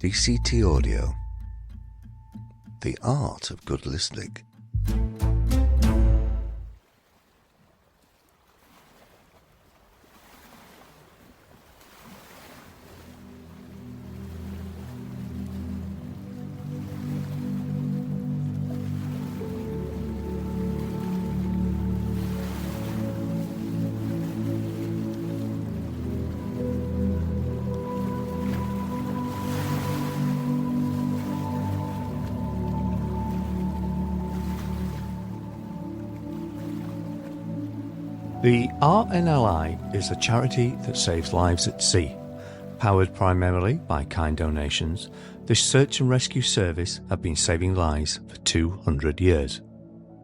DCT Audio. The art of good listening. The RNLI is a charity that saves lives at sea. Powered primarily by kind donations, this search and rescue service have been saving lives for 200 years.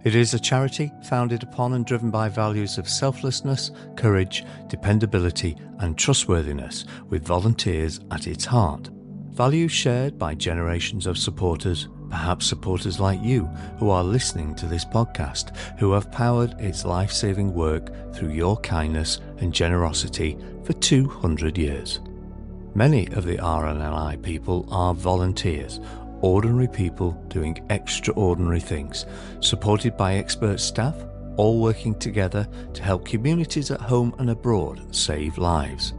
It is a charity founded upon and driven by values of selflessness, courage, dependability and trustworthiness, with volunteers at its heart. Values shared by generations of supporters, perhaps supporters like you who are listening to this podcast, who have powered its life-saving work through your kindness and generosity for 200 years. Many of the RNLI people are volunteers, ordinary people doing extraordinary things, supported by expert staff, all working together to help communities at home and abroad save lives.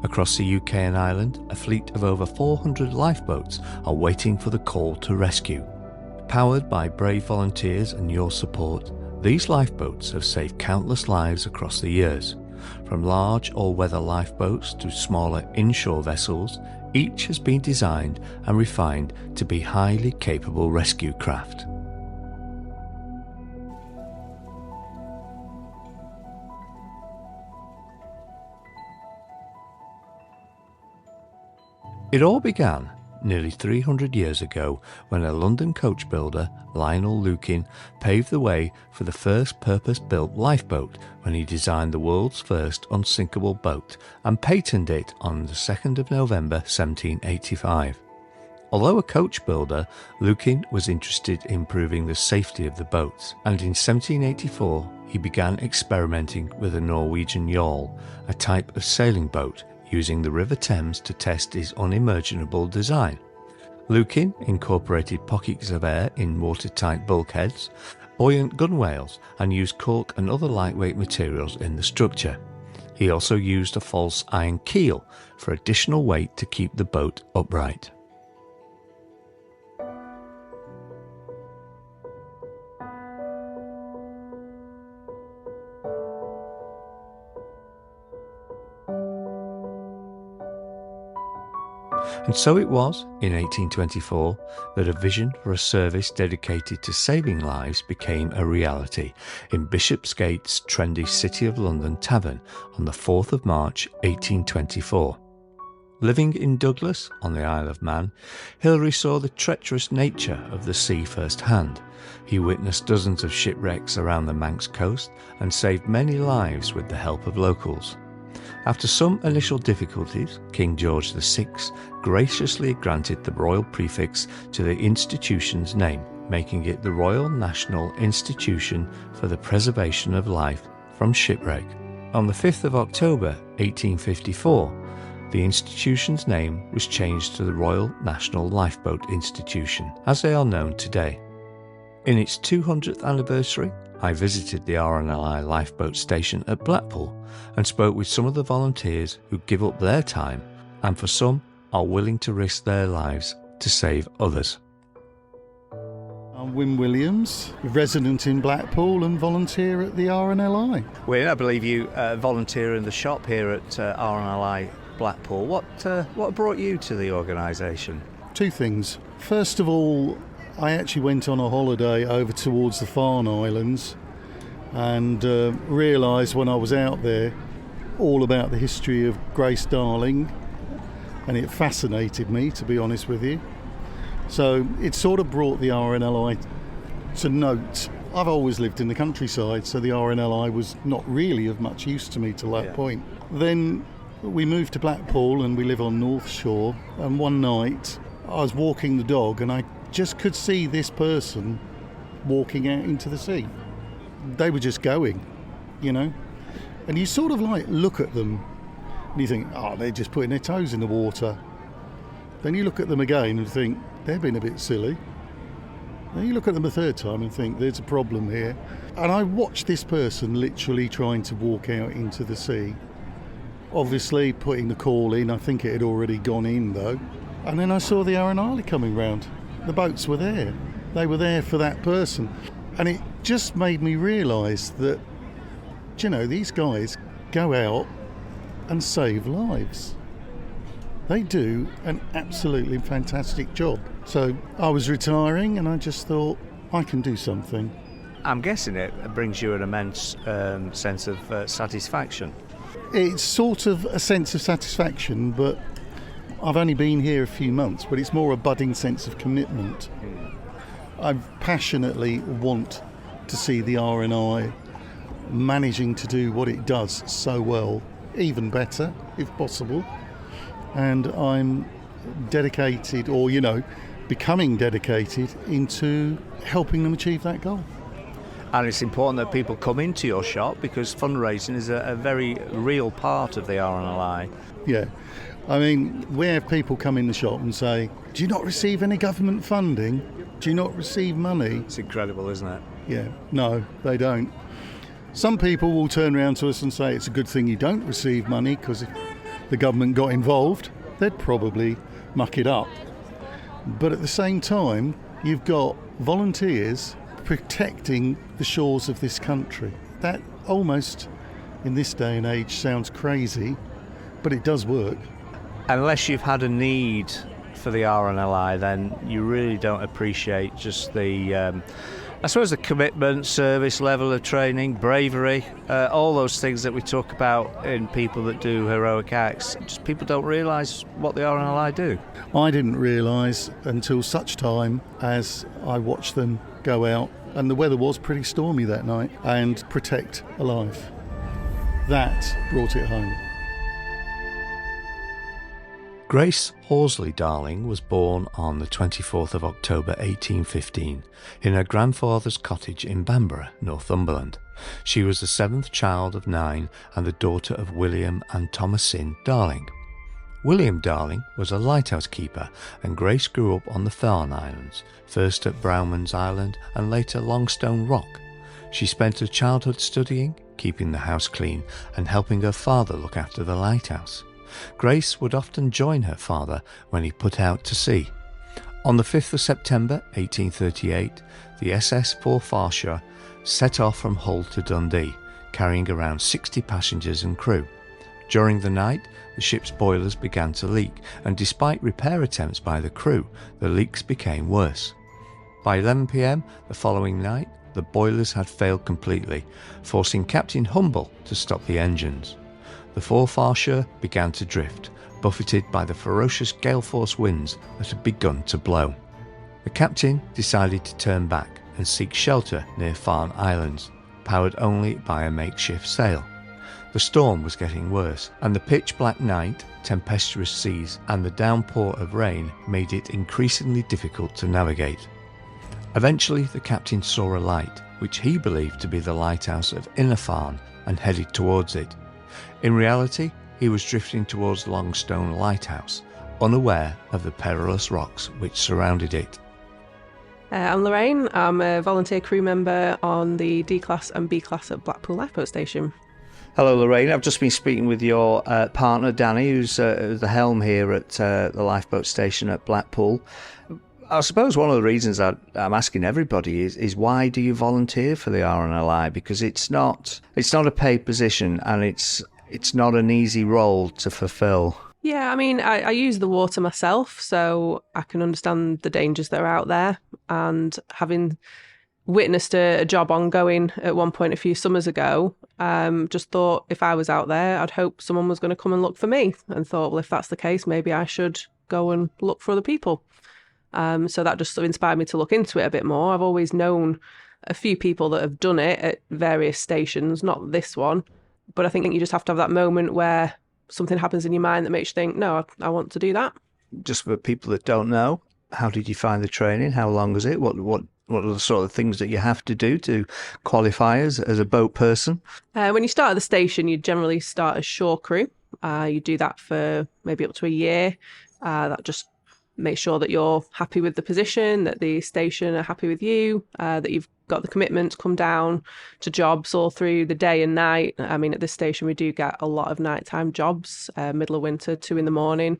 Across the UK and Ireland, a fleet of over 400 lifeboats are waiting for the call to rescue. Powered by brave volunteers and your support, these lifeboats have saved countless lives across the years. From large all-weather lifeboats to smaller inshore vessels, each has been designed and refined to be highly capable rescue craft. It all began nearly 300 years ago when a London coach builder, Lionel Lukin, paved the way for the first purpose-built lifeboat when he designed the world's first unsinkable boat and patented it on the 2nd of November 1785. Although a coach builder, Lukin was interested in improving the safety of the boats, and in 1784 he began experimenting with a Norwegian yawl, a type of sailing boat, using the River Thames to test his unimaginable design. Lukin incorporated pockets of air in watertight bulkheads, buoyant gunwales, and used cork and other lightweight materials in the structure. He also used a false iron keel for additional weight to keep the boat upright. And so it was, in 1824, that a vision for a service dedicated to saving lives became a reality in Bishopsgate's trendy City of London tavern on the 4th of March 1824. Living in Douglas, on the Isle of Man, Hilary saw the treacherous nature of the sea firsthand. He witnessed dozens of shipwrecks around the Manx coast and saved many lives with the help of locals. After some initial difficulties, King George VI graciously granted the royal prefix to the institution's name, making it the Royal National Institution for the Preservation of Life from Shipwreck. On the 5th of October 1854, the institution's name was changed to the Royal National Lifeboat Institution, as they are known today. In its 200th anniversary, I visited the RNLI Lifeboat Station at Blackpool and spoke with some of the volunteers who give up their time and for some are willing to risk their lives to save others. I'm Wim Williams, resident in Blackpool and volunteer at the RNLI. Wim, I believe you volunteer in the shop here at RNLI Blackpool. What brought you to the organisation? Two things. First of all, I actually went on a holiday over towards the Farne Islands and realised when I was out there all about the history of Grace Darling, and it fascinated me, to be honest with you. So it sort of brought the RNLI to note. I've always lived in the countryside, so the RNLI was not really of much use to me till that point. Then we moved to Blackpool and we live on North Shore, and one night I was walking the dog and I just could see this person walking out into the sea. They were just going, you know. And you sort of like look at them and you think, oh, they're just putting their toes in the water. Then you look at them again and think, they've been a bit silly. Then you look at them a third time and think, there's a problem here. And I watched this person literally trying to walk out into the sea. Obviously putting the call in, I think it had already gone in though. And then I saw the RNLI coming round. The boats were there. They were there for that person. And it just made me realise that, you know, these guys go out and save lives. They do an absolutely fantastic job. So I was retiring and I just thought, I can do something. I'm guessing it brings you an immense sense of satisfaction. It's sort of a sense of satisfaction, but I've only been here a few months, but it's more a budding sense of commitment. I passionately want to see the RNI managing to do what it does so well, even better, if possible. And I'm dedicated, or, you know, becoming dedicated into helping them achieve that goal. And it's important that people come into your shop because fundraising is a very real part of the RNLI. Yeah. I mean, we have people come in the shop and say, do you not receive any government funding? Do you not receive money? It's incredible, isn't it? Yeah. No, they don't. Some people will turn around to us and say it's a good thing you don't receive money because if the government got involved, they'd probably muck it up. But at the same time, you've got volunteers protecting the shores of this country. That almost, in this day and age, sounds crazy, but it does work. Unless you've had a need for the RNLI, then you really don't appreciate just the, I suppose, the commitment, service level of training, bravery, all those things that we talk about in people that do heroic acts. Just people don't realise what the RNLI do. I didn't realise until such time as I watched them go out, and the weather was pretty stormy that night, and protect a life. That brought it home. Grace Horsley Darling was born on the 24th of October 1815 in her grandfather's cottage in Bamborough, Northumberland. She was the seventh child of 9 and the daughter of William and Thomasine Darling. William Darling was a lighthouse keeper, and Grace grew up on the Farne Islands, first at Browman's Island and later Longstone Rock. She spent her childhood studying, keeping the house clean and helping her father look after the lighthouse. Grace would often join her father when he put out to sea. On the 5th of September 1838, the SS Forfarshire set off from Hull to Dundee, carrying around 60 passengers and crew. During the night, the ship's boilers began to leak, and despite repair attempts by the crew, the leaks became worse. By 11 p.m. the following night, the boilers had failed completely, forcing Captain Humble to stop the engines. The Forfarshire began to drift, buffeted by the ferocious gale-force winds that had begun to blow. The captain decided to turn back and seek shelter near Farne Islands, powered only by a makeshift sail. The storm was getting worse, and the pitch-black night, tempestuous seas, and the downpour of rain made it increasingly difficult to navigate. Eventually, the captain saw a light, which he believed to be the lighthouse of Inner Farne, and headed towards it. In reality, he was drifting towards Longstone Lighthouse, unaware of the perilous rocks which surrounded it. I'm Lorraine. I'm a volunteer crew member on the D class and B class at Blackpool Lifeboat Station. Hello Lorraine, I've just been speaking with your partner Danny, who's the helm here at the lifeboat station at Blackpool. I suppose one of the reasons I'm asking everybody is why do you volunteer for the RNLI? Because it's not a paid position, and it's not an easy role to fulfil. Yeah, I mean, I use the water myself, so I can understand the dangers that are out there. And having witnessed a job ongoing at one point a few summers ago, just thought if I was out there, I'd hope someone was going to come and look for me. And thought, well, if that's the case, maybe I should go and look for other people. So that just sort of inspired me to look into it a bit more. I've always known a few people that have done it at various stations, not this one. But I think you just have to have that moment where something happens in your mind that makes you think, no, I want to do that. Just for people that don't know, how did you find the training? How long is it? What are the sort of things that you have to do to qualify as a boat person? When you start at the station, you generally start as shore crew. You do that for maybe up to a year. That just make sure that you're happy with the position, that the station are happy with you, that you've got the commitment to come down to jobs all through the day and night. I mean, at this station, we do get a lot of nighttime jobs, middle of winter, 2 a.m,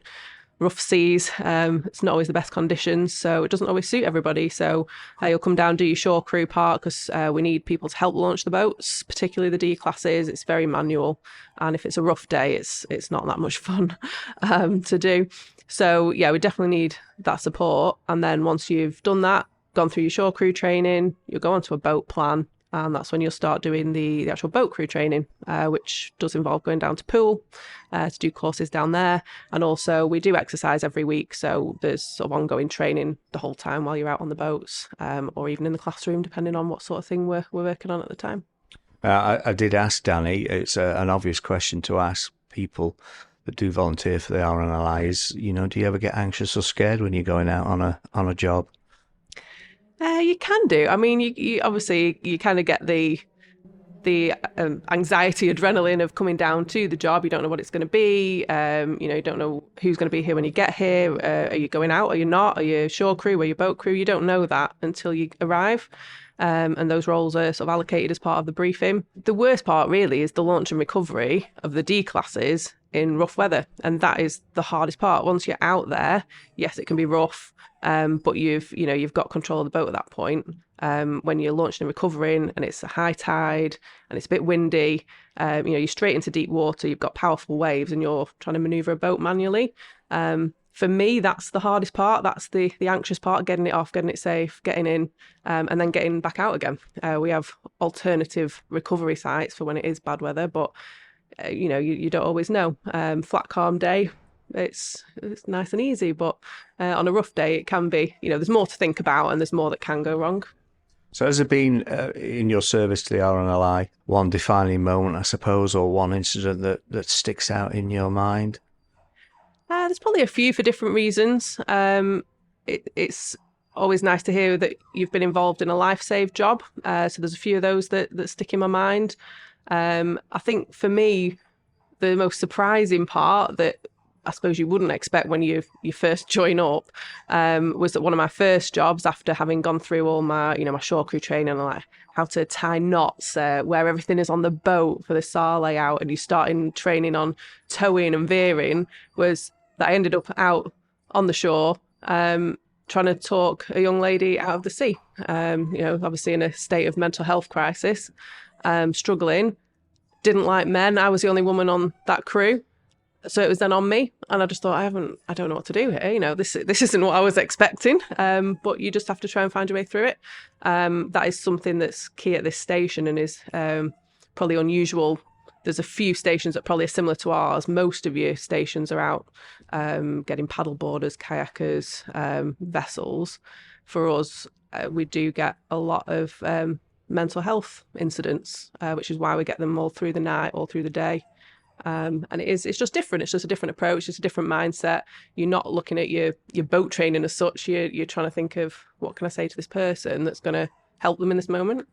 rough seas. It's not always the best conditions, so it doesn't always suit everybody. So you'll come down, do your shore crew part, because we need people to help launch the boats, particularly the D classes. It's very manual, and if it's a rough day, it's not that much fun to do. So yeah, we definitely need that support. And then once you've done that, gone through your shore crew training, you'll go onto a boat plan, and that's when you'll start doing the actual boat crew training, which does involve going down to pool to do courses down there. And also we do exercise every week, so there's sort of ongoing training the whole time while you're out on the boats, or even in the classroom, depending on what sort of thing we're working on at the time. I did ask Danny, it's an obvious question to ask people that do volunteer for the RNLI is, do you ever get anxious or scared when you're going out on a job? You can do. I mean, you obviously you kind of get the anxiety, adrenaline of coming down to the job. You don't know what it's going to be. You don't know who's going to be here when you get here. Are you going out? Are you not? Are you shore crew? Are you boat crew? You don't know that until you arrive. And those roles are sort of allocated as part of the briefing. The worst part really is the launch and recovery of the D classes in rough weather. And that is the hardest part. Once you're out there, yes, it can be rough, but you've got control of the boat at that point. When you're launching and recovering and it's a high tide and it's a bit windy, you're straight into deep water, you've got powerful waves and you're trying to maneuver a boat manually. For me, that's the hardest part. That's the anxious part, getting it off, getting it safe, getting in, and then getting back out again. We have alternative recovery sites for when it is bad weather, but you don't always know. Flat, calm day, it's nice and easy, but on a rough day, it can be, there's more to think about and there's more that can go wrong. So has there been, in your service to the RNLI, one defining moment, I suppose, or one incident that sticks out in your mind? There's probably a few for different reasons. It's always nice to hear that you've been involved in a life-saved job. So there's a few of those that stick in my mind. I think for me, the most surprising part that I suppose you wouldn't expect when you first join up was that one of my first jobs, after having gone through all my my shore crew training, like how to tie knots, where everything is on the boat for the SAR layout, and you start in training on towing and veering, was that I ended up out on the shore trying to talk a young lady out of the sea, obviously in a state of mental health crisis, struggling, didn't like men. I was the only woman on that crew. So it was then on me, and I just thought, I don't know what to do here. This isn't what I was expecting, but you just have to try and find your way through it. That is something that's key at this station and is probably unusual. There's a few stations that probably are similar to ours. Most of your stations are out getting paddle boarders, kayakers, vessels. For us, we do get a lot of mental health incidents, which is why we get them all through the night, all through the day. And it's just different. It's just a different approach. It's a different mindset. You're not looking at your boat training as such. You're trying to think of, what can I say to this person that's going to help them in this moment?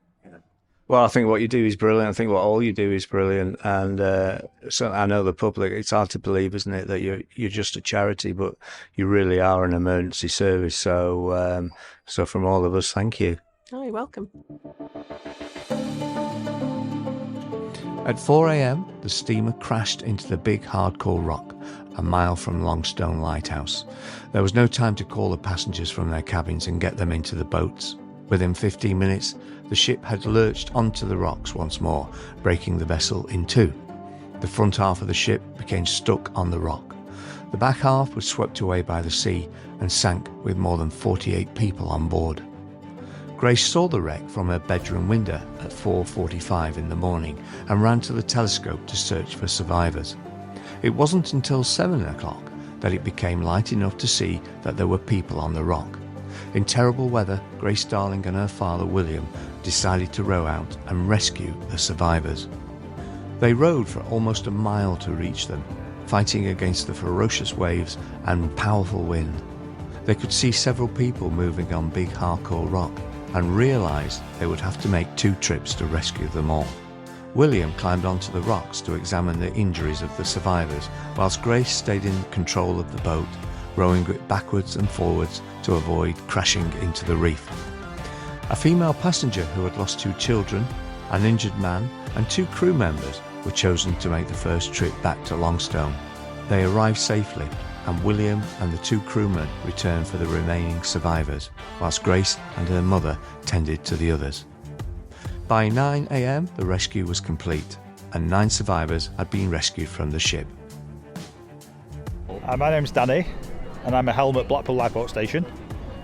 Well, I think what you do is brilliant. I think what all you do is brilliant. And so I know the public, it's hard to believe, isn't it, that you're just a charity, but you really are an emergency service. So so from all of us, thank you. Oh, you're welcome. At 4 a.m, the steamer crashed into the big hardcore rock, a mile from Longstone Lighthouse. There was no time to call the passengers from their cabins and get them into the boats. Within 15 minutes, the ship had lurched onto the rocks once more, breaking the vessel in two. The front half of the ship became stuck on the rock. The back half was swept away by the sea and sank with more than 48 people on board. Grace saw the wreck from her bedroom window at 4:45 in the morning and ran to the telescope to search for survivors. It wasn't until 7 o'clock that it became light enough to see that there were people on the rock. In terrible weather, Grace Darling and her father William decided to row out and rescue the survivors. They rowed for almost a mile to reach them, fighting against the ferocious waves and powerful wind. They could see several people moving on big hardcore rock and realised they would have to make 2 trips to rescue them all. William climbed onto the rocks to examine the injuries of the survivors, whilst Grace stayed in control of the boat, rowing it backwards and forwards to avoid crashing into the reef. A female passenger who had lost 2 children, an injured man and 2 crew members were chosen to make the first trip back to Longstone. They arrived safely, and William and the 2 crewmen returned for the remaining survivors, whilst Grace and her mother tended to the others. By 9 a.m, the rescue was complete, and 9 survivors had been rescued from the ship. My name's Danny, and I'm a helm at Blackpool Lifeboat Station.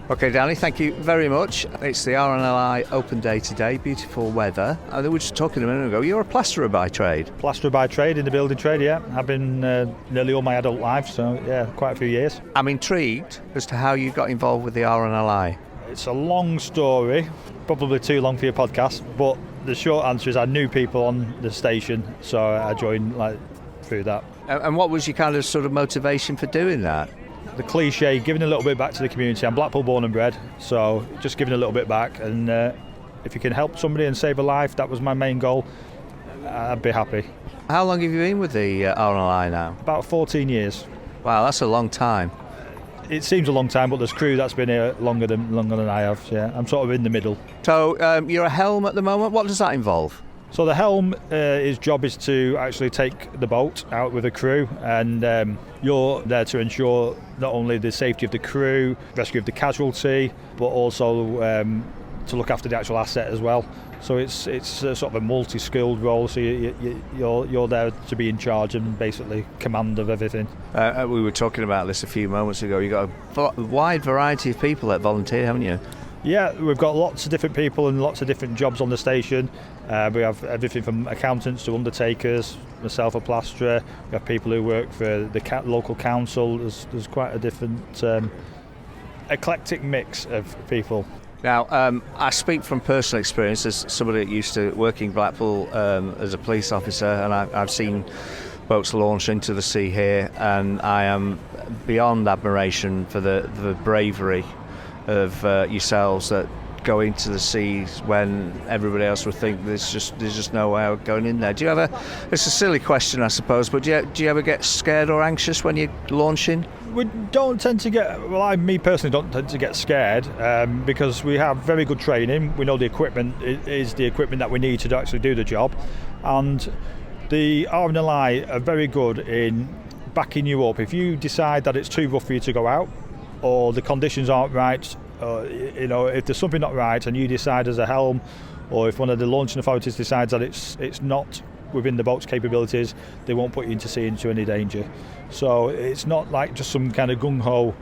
Okay, Danny, thank you very much. It's the RNLI open day today, beautiful weather. We were just talking a minute ago, you're a plasterer by trade. Plasterer by trade in the building trade, yeah. I've been nearly all my adult life, so yeah, quite a few years. I'm intrigued as to how you got involved with the RNLI. It's a long story, probably too long for your podcast, but the short answer is I knew people on the station, so I joined through that. And what was your kind of sort of motivation for doing that? The cliche, giving a little bit back to the community. I'm Blackpool born and bred, so just giving a little bit back, and if you can help somebody and save a life, that was my main goal, I'd be happy. How long have you been with the RNLI now? About 14 years. Wow, that's a long time. It seems a long time, but there's crew that's been here longer than I have, yeah. I'm sort of in the middle. So you're a helm at the moment, what does that involve? So the helm, his job is to actually take the boat out with the crew, and you're there to ensure not only the safety of the crew, rescue of the casualty, but also to look after the actual asset as well. So it's sort of a multi-skilled role. So you're there to be in charge and basically command of everything. We were talking about this a few moments ago. You've got a wide variety of people that volunteer, haven't you? Yeah, we've got lots of different people and lots of different jobs on the station. We have everything from accountants to undertakers, myself a plasterer. We have people who work for the local council. There's quite a different eclectic mix of people. Now, I speak from personal experience as somebody that used to work in Blackpool as a police officer, and I've seen boats launch into the sea here, and I am beyond admiration for the bravery of yourselves that go into the seas when everybody else would think there's just no way of going in there. Do you ever? It's a silly question, I suppose, but do you ever get scared or anxious when you're launching? We don't tend to get. Well, me personally don't tend to get scared because we have very good training. We know the equipment is the equipment that we need to actually do the job, and the RNLI are very good in backing you up. If you decide that it's too rough for you to go out, or the conditions aren't right, if there's something not right and you decide as a helm, or if one of the launching authorities decides that it's not within the boat's capabilities, they won't put you into sea into any danger. So it's not like just some kind of gung-ho,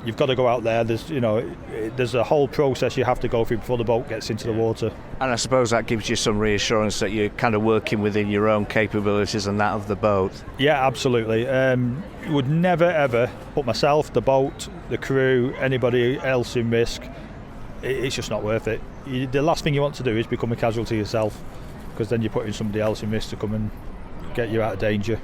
you've got to go out there. There's a whole process you have to go through before the boat gets into the water. And I suppose that gives you some reassurance that you're kind of working within your own capabilities and that of the boat. Yeah, absolutely. Would never ever put myself, the boat, the crew, anybody else in risk. It's just not worth it. The last thing you want to do is become a casualty yourself, because then you're putting somebody else in risk to come and get you out of danger.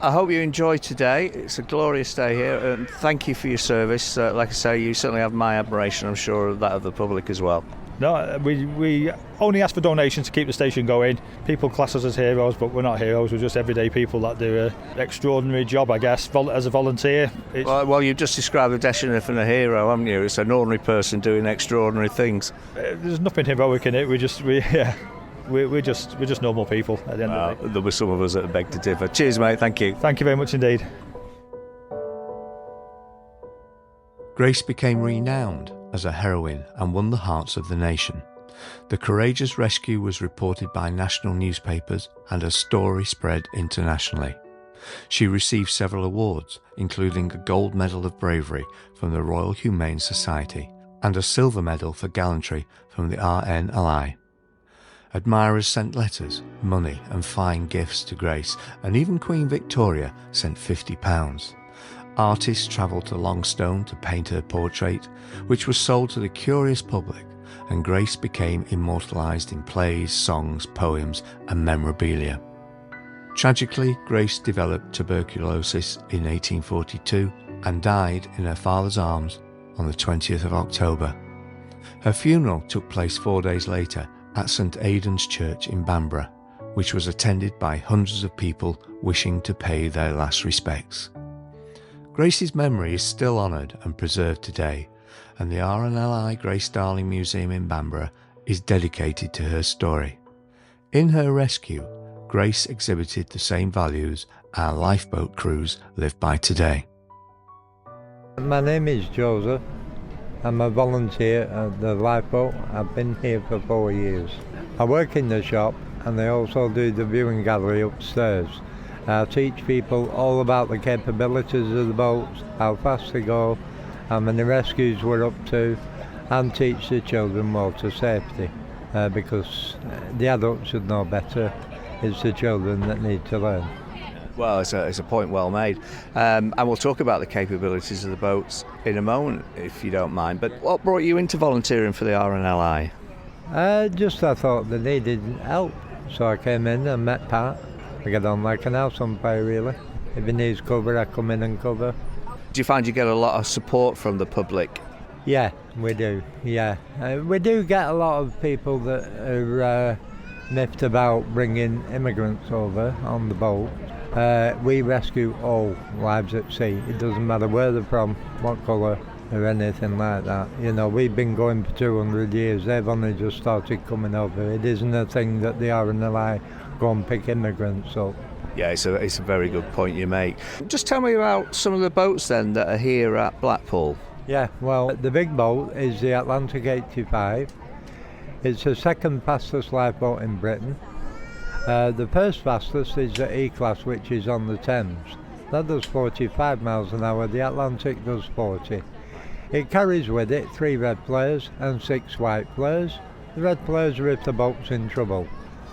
I hope you enjoy today. It's a glorious day here, and thank you for your service. Like I say, you certainly have my admiration, I'm sure that of the public as well. No, we only ask for donations to keep the station going. People class us as heroes, but we're not heroes. We're just everyday people that do an extraordinary job, I guess, as a volunteer. Well, you've just described a definition of a hero, haven't you? It's an ordinary person doing extraordinary things. There's nothing heroic in it. We're just normal people at the end of the day. There'll be some of us that beg to differ. Cheers, mate. Thank you. Thank you very much indeed. Grace became renowned as a heroine and won the hearts of the nation. The courageous rescue was reported by national newspapers, and her story spread internationally. She received several awards, including a Gold Medal of Bravery from the Royal Humane Society and a Silver Medal for Gallantry from the RNLI. Admirers sent letters, money and fine gifts to Grace, and even Queen Victoria sent £50. Artists travelled to Longstone to paint her portrait, which was sold to the curious public, and Grace became immortalised in plays, songs, poems and memorabilia. Tragically, Grace developed tuberculosis in 1842 and died in her father's arms on the 20th of October. Her funeral took place 4 days later at St Aidan's Church in Bamborough, which was attended by hundreds of people wishing to pay their last respects. Grace's memory is still honoured and preserved today, and the RNLI Grace Darling Museum in Bamborough is dedicated to her story. In her rescue, Grace exhibited the same values our lifeboat crews live by today. My name is Joseph. I'm a volunteer at the lifeboat. I've been here for 4 years. I work in the shop and I also do the viewing gallery upstairs. I teach people all about the capabilities of the boats, how fast they go, how many rescues we're up to, and teach the children water safety because the adults should know better. It's the children that need to learn. Well, it's a point well made. And we'll talk about the capabilities of the boats in a moment, if you don't mind. But what brought you into volunteering for the RNLI? Just I thought they needed help, so I came in and met Pat. I get on like an house on fire, really. If he needs cover, I come in and cover. Do you find you get a lot of support from the public? Yeah, we do, yeah. We do get a lot of people that are miffed about bringing immigrants over on the boat. We rescue all lives at sea. It doesn't matter where they're from, what colour, or anything like that. You know, we've been going for 200 years. They've only just started coming over. It isn't a thing that the RNLI go and pick immigrants up. Yeah, it's a very good point you make. Just tell me about some of the boats then that are here at Blackpool. Yeah, well, the big boat is the Atlantic 85. It's the second fastest lifeboat in Britain. The first fastest is the E-Class, which is on the Thames. That does 45 miles an hour, the Atlantic does 40. It carries with it 3 red flares and 6 white flares. The red flares are if the boat's in trouble.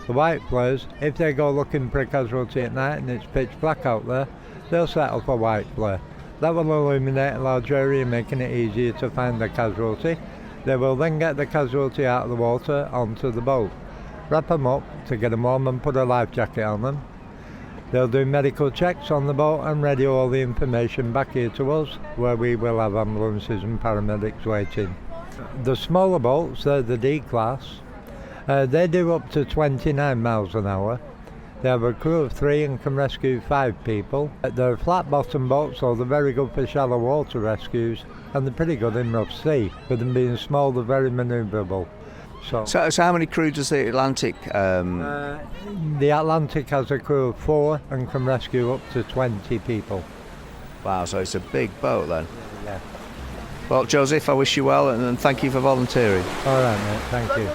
The white flares, if they go looking for a casualty at night and it's pitch black out there, they'll set off a white flare. That will illuminate a large area, making it easier to find the casualty. They will then get the casualty out of the water onto the boat, wrap them up to get them warm and put a life jacket on them. They'll do medical checks on the boat and radio all the information back here to us, where we will have ambulances and paramedics waiting. The smaller boats, they're the D-Class. They do up to 29 miles an hour. They have a crew of 3 and can rescue 5 people. They're flat bottom boats, so they're very good for shallow water rescues, and they're pretty good in rough sea. With them being small, they're very manoeuvrable. So how many crews does the Atlantic? The Atlantic has a crew of 4 and can rescue up to 20 people. Wow, so it's a big boat then. Yeah. Well, Joseph, I wish you well and thank you for volunteering. All right, mate. Thank you.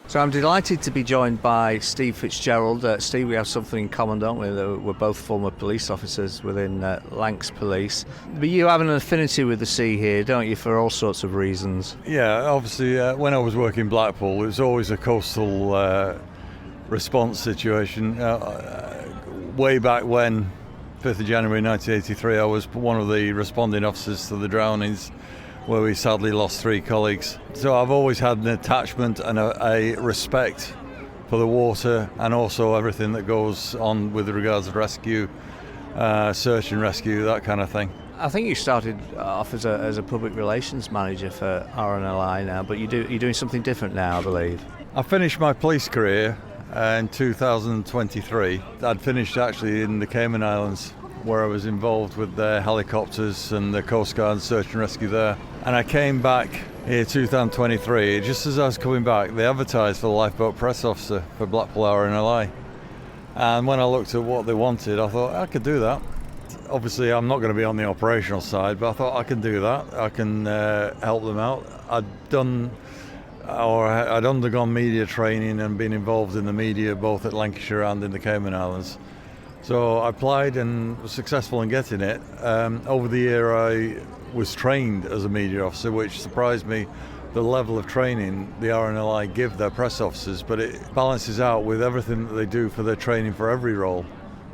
So I'm delighted to be joined by Steve Fitzgerald. Steve, we have something in common, don't we? We're both former police officers within Lancs Police. But you have an affinity with the sea here, don't you, for all sorts of reasons? Yeah, obviously when I was working Blackpool, it was always a coastal response situation. Way back when, 5th of January 1983, I was one of the responding officers to the drownings, where we sadly lost 3 colleagues. So I've always had an attachment and a respect for the water and also everything that goes on with regards to rescue, search and rescue, that kind of thing. I think you started off as a public relations manager for RNLI now, but you're doing something different now, I believe. I finished my police career in 2023. I'd finished actually in the Cayman Islands, where I was involved with the helicopters and the Coast Guard search and rescue there. And I came back here 2023. Just as I was coming back, they advertised for the lifeboat press officer for Blackpool RNLI. And when I looked at what they wanted, I thought I could do that. Obviously, I'm not going to be on the operational side, but I thought I can do that. I can help them out. I'd undergone media training and been involved in the media both at Lancashire and in the Cayman Islands. So I applied and was successful in getting it. Over the year I was trained as a media officer, which surprised me, the level of training the RNLI give their press officers, but it balances out with everything that they do for their training for every role.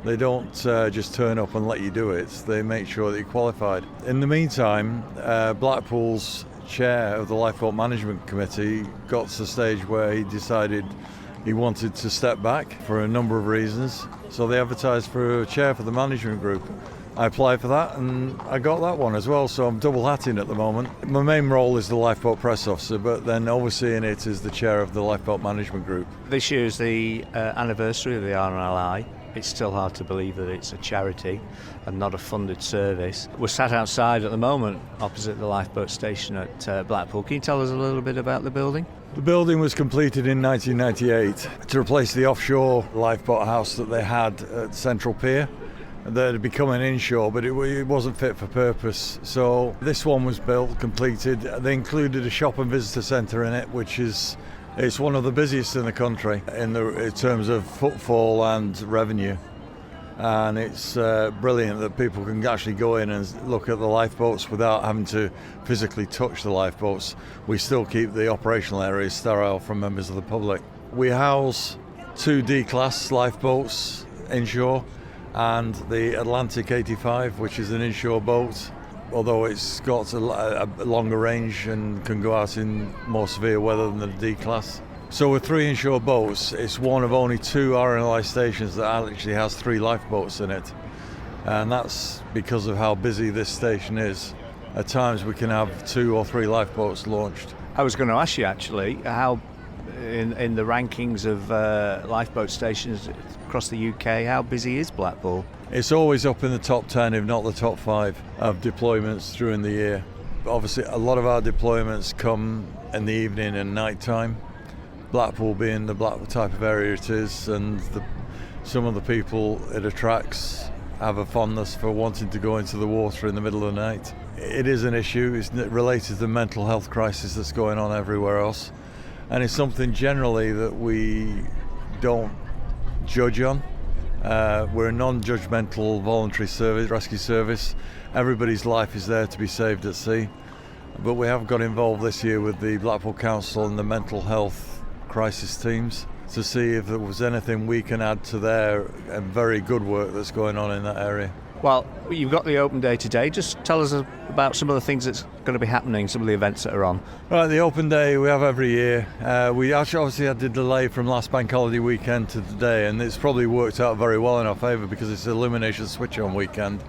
They don't just turn up and let you do it, they make sure that you're qualified. In the meantime, Blackpool's chair of the Lifeboat Management Committee got to the stage where he decided He wanted to step back for a number of reasons, so they advertised for a chair for the management group. I applied for that and I got that one as well, so I'm double hatting at the moment. My main role is the lifeboat press officer, but then overseeing it is the chair of the lifeboat management group. This year is the anniversary of the RNLI. It's still hard to believe that it's a charity and not a funded service. We're sat outside at the moment opposite the lifeboat station at Blackpool. Can you tell us a little bit about the building? The building was completed in 1998 to replace the offshore lifeboat house that they had at Central Pier. That had become an inshore, but it wasn't fit for purpose. So this one was built, completed. They included a shop and visitor centre in it, which is it's one of the busiest in the country in terms of footfall and revenue. And it's brilliant that people can actually go in and look at the lifeboats without having to physically touch the lifeboats. We still keep the operational areas sterile from members of the public. We house 2 D-class lifeboats inshore, and the Atlantic 85, which is an inshore boat, although it's got a longer range and can go out in more severe weather than the D-class. So with 3 inshore boats, it's one of only 2 RNLI stations that actually has 3 lifeboats in it. And that's because of how busy this station is. At times we can have 2 or 3 lifeboats launched. I was going to ask you actually, how in the rankings of lifeboat stations across the UK, how busy is Blackpool? It's always up in the top 10, if not the top 5, of deployments during the year. Obviously, a lot of our deployments come in the evening and night time. Blackpool being the type of area it is, and some of the people it attracts have a fondness for wanting to go into the water in the middle of the night. It is an issue. It's related to the mental health crisis that's going on everywhere else. And it's something generally that we don't judge on. We're a non-judgmental voluntary service, rescue service. Everybody's life is there to be saved at sea. But we have got involved this year with the Blackpool Council and the mental health crisis teams to see if there was anything we can add to their very good work that's going on in that area. Well, you've got the open day today. Just tell us about some of the things that's going to be happening, some of the events that are on. Right, the open day we have every year. We actually obviously had to delay from last bank holiday weekend to today, and it's probably worked out very well in our favour because it's illumination switch on weekend.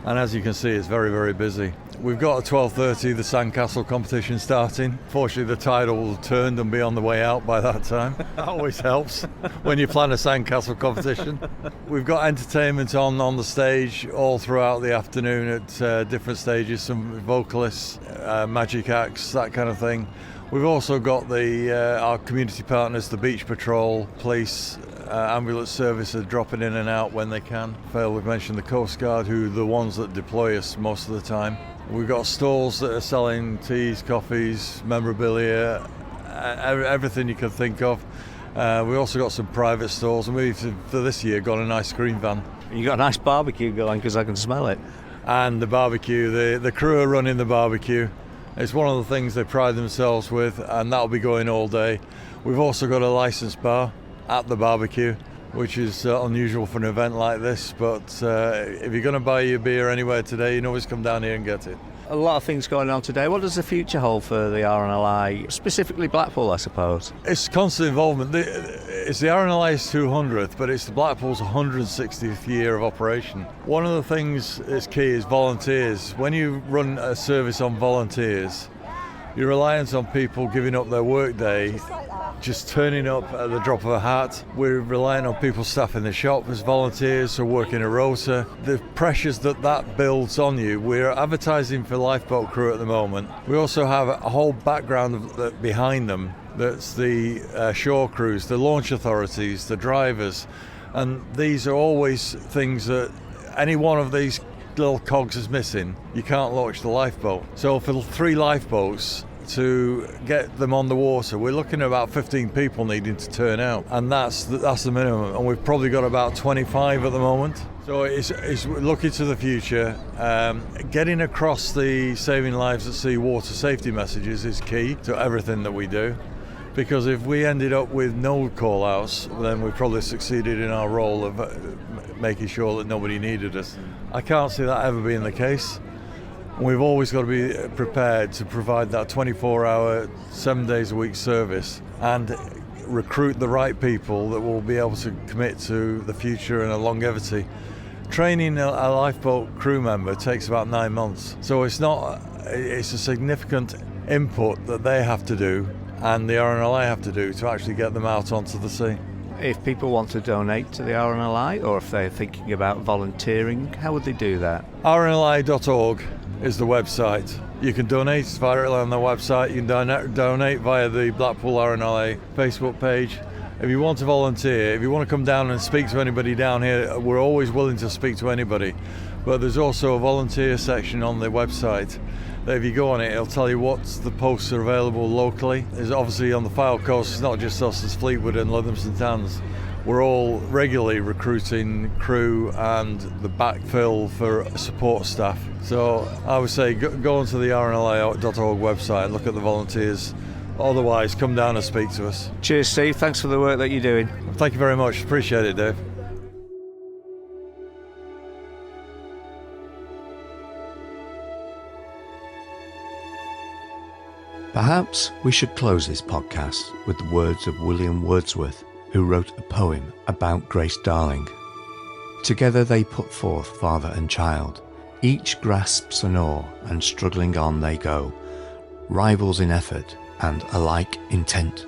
And as you can see, it's very, very busy. We've got at 12:30 the sandcastle competition starting. Fortunately, the tide will have turned and be on the way out by that time. That always helps when you plan a sandcastle competition. We've got entertainment on the stage all throughout the afternoon at different stages, some vocalists, magic acts, that kind of thing. We've also got our community partners, the Beach Patrol, police, ambulance service are dropping in and out when they can. We've mentioned the Coast Guard, who are the ones that deploy us most of the time. We've got stalls that are selling teas, coffees, memorabilia, everything you can think of. We've also got some private stalls, and we've, for this year, got a nice screen van. You got a nice barbecue going, because I can smell it. And the barbecue, the crew are running the barbecue. It's one of the things they pride themselves with, and that'll be going all day. We've also got a licensed bar at the barbecue, which is unusual for an event like this, but if you're going to buy your beer anywhere today, you can always come down here and get it. A lot of things going on today. What does the future hold for the RNLI, specifically Blackpool, I suppose? It's constant involvement. It's the RNLI's 200th, but it's the Blackpool's 160th year of operation. One of the things that's key is volunteers. When you run a service on volunteers, you're reliant on people giving up their work day, just turning up at the drop of a hat. We're relying on people staffing the shop as volunteers or working a rota. The pressures that builds on you. We're advertising for lifeboat crew at the moment. We also have a whole background behind them. That's the shore crews, the launch authorities, the drivers. And these are always things that any one of these little cogs is missing, you can't launch the lifeboat. So for 3 lifeboats to get them on the water, we're looking at about 15 people needing to turn out, and that's the minimum, and we've probably got about 25 at the moment. So it's looking to the future. Getting across the saving lives at sea water safety messages is key to everything that we do, because if we ended up with no call-outs, then we probably succeeded in our role of making sure that nobody needed us. I can't see that ever being the case. We've always got to be prepared to provide that 24-hour, 7 days a week service. And recruit the right people that will be able to commit to the future and a longevity. Training a lifeboat crew member takes about 9 months, so it's a significant input that they have to do and the RNLI have to do to actually get them out onto the sea. If people want to donate to the RNLI, or if they're thinking about volunteering, how would they do that? RNLI.org is the website. You can donate directly on the website. You can donate via the Blackpool RNLI Facebook page. If you want to volunteer, if you want to come down and speak to anybody down here, we're always willing to speak to anybody. But there's also a volunteer section on the website. If you go on it, it'll tell you what the posts are available locally. There's obviously on the Fylde coast, it's not just us, it's Fleetwood and Lytham St Anne's. We're all regularly recruiting crew and the backfill for support staff. So I would say go onto the RNLI.org website and look at the volunteers. Otherwise, come down and speak to us. Cheers, Steve. Thanks for the work that you're doing. Thank you very much. Appreciate it, Dave. Perhaps we should close this podcast with the words of William Wordsworth, who wrote a poem about Grace Darling. Together they put forth father and child. Each grasps an oar, and struggling on they go, rivals in effort and alike intent.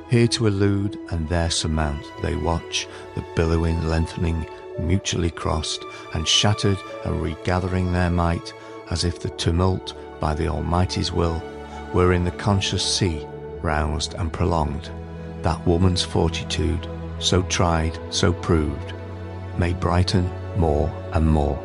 Here to elude and there surmount they watch, the billowing lengthening, mutually crossed, and shattered and regathering their might, as if the tumult by the Almighty's will were in the conscious sea, roused and prolonged. That woman's fortitude, so tried, so proved, may brighten more and more.